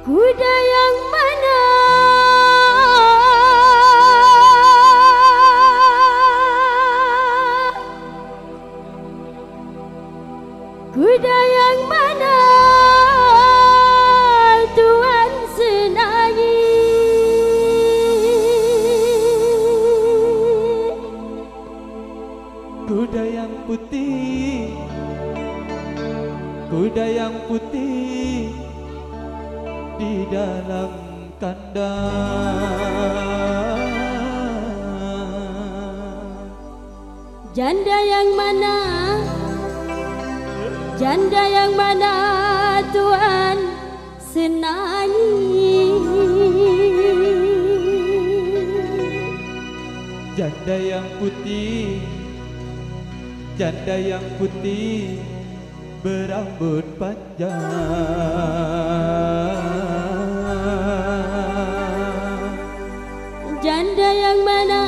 Kuda yang mana? Kuda yang mana Tuhan senangi? Kuda yang putih, kuda yang putih di dalam kandang. Janda yang mana? Janda yang mana Tuhan senangi? Janda yang putih, janda yang putih berambut panjang. Janda yang mana?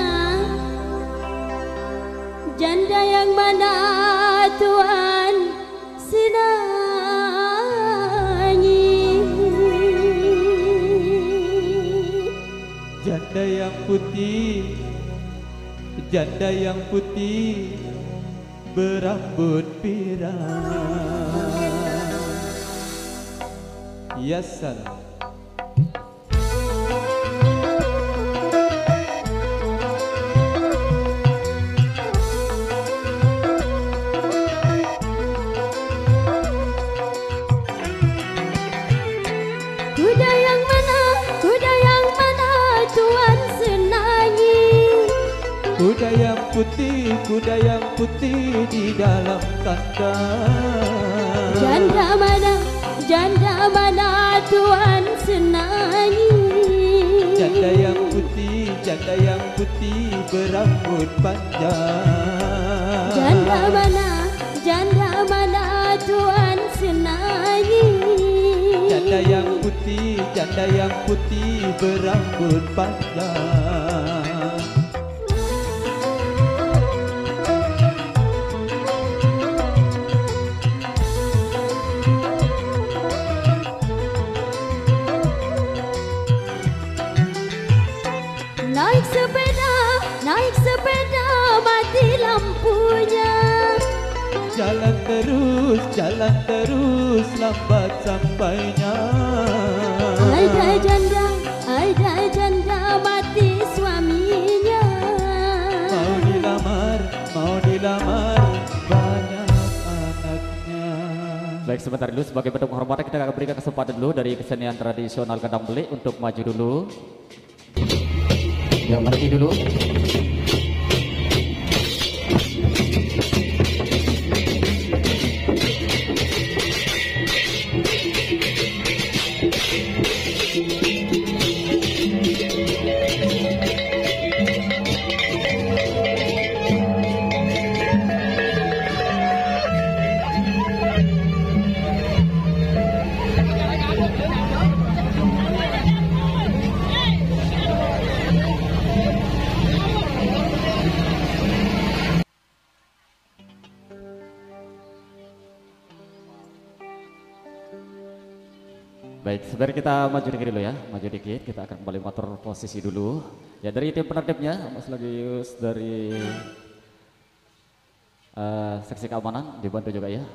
Janda yang mana Tuhan senangi? Janda yang putih, janda yang putih berambut pirang. Ya salam. Kuda yang mana? Kuda yang mana Tuhan senangi? Kuda yang putih di dalam kandang. Janda mana? Janda mana Tuhan senangi? Janda yang putih berambut panjang. Janda mana? Janda mana Tuhan senangi? Janda yang putih berambut panjang. Naik sepeda mati lampunya. Jalan terus lambat sampainya. Ada janda mati suaminya. Mau dilamar banyak anaknya. Baik, sebentar dulu sebagai bentuk penghormatan kita akan berikan kesempatan dulu dari kesenian tradisional Kadang Beli untuk maju dulu. Yang berhenti dulu. Baik, sebentar kita maju dikit dulu ya, maju dikit, kita akan kembali mengatur posisi dulu. Ya, dari tim penertibnya, Mas Lagius dari seksi keamanan dibantu juga ya.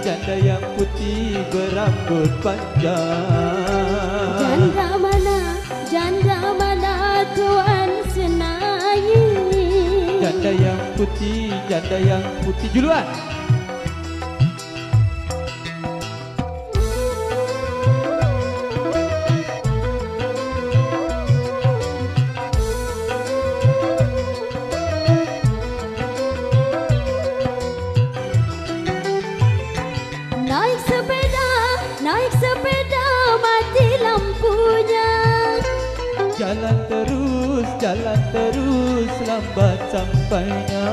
Janda yang putih berambut panjang. Janda mana Tuhan senangi? Janda yang putih duluan. jalan terus lambat sampainya.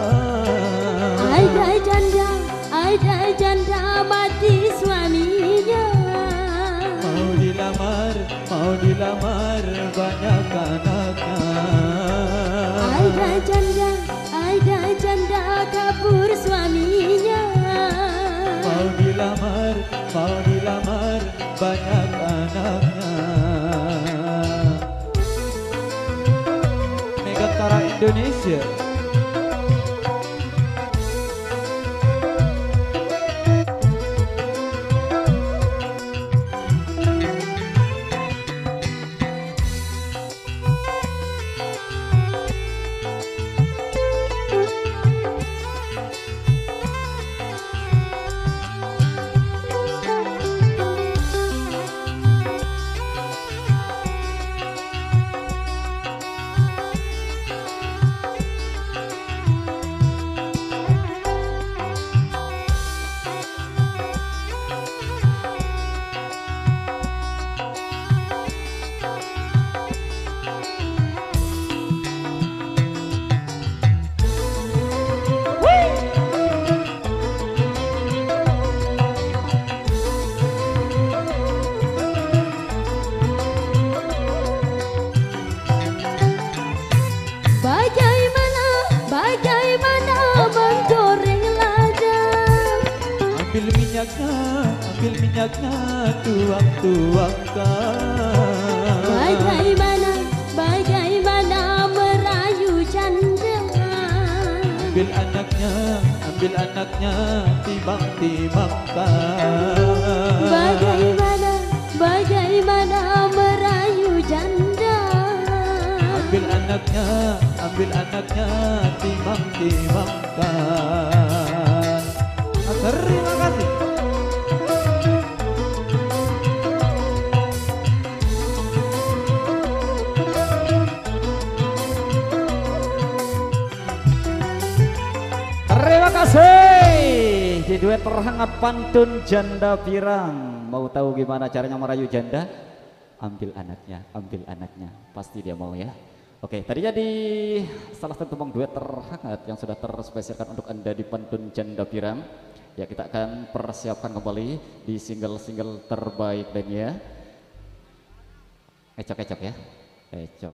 Ada janda mati suaminya. Mau dilamar banyak anaknya. Ada janda kabur suaminya. Mau dilamar banyak anaknya. Megatara Indonesia. Menggoreng lada. Ambil minyaknya, tuang-tuangkan. Bagaimana merayu janda. Ambil anaknya, timbang-timbangkan. Bagaimana merayu janda. Ambil anaknya, timbang-timbangkan. Terima kasih. Terima kasih di duet terhangat pantun Janda Pirang. Mau tahu gimana caranya merayu janda? Ambil anaknya, pasti dia mau ya. Oke, tadi jadi salah satu tembang duet terhangat yang sudah terspesialkan untuk Anda di pantun Janda Pirang. Ya, kita akan persiapkan kembali di single-single terbaik lainnya. Ecok ya, ecok.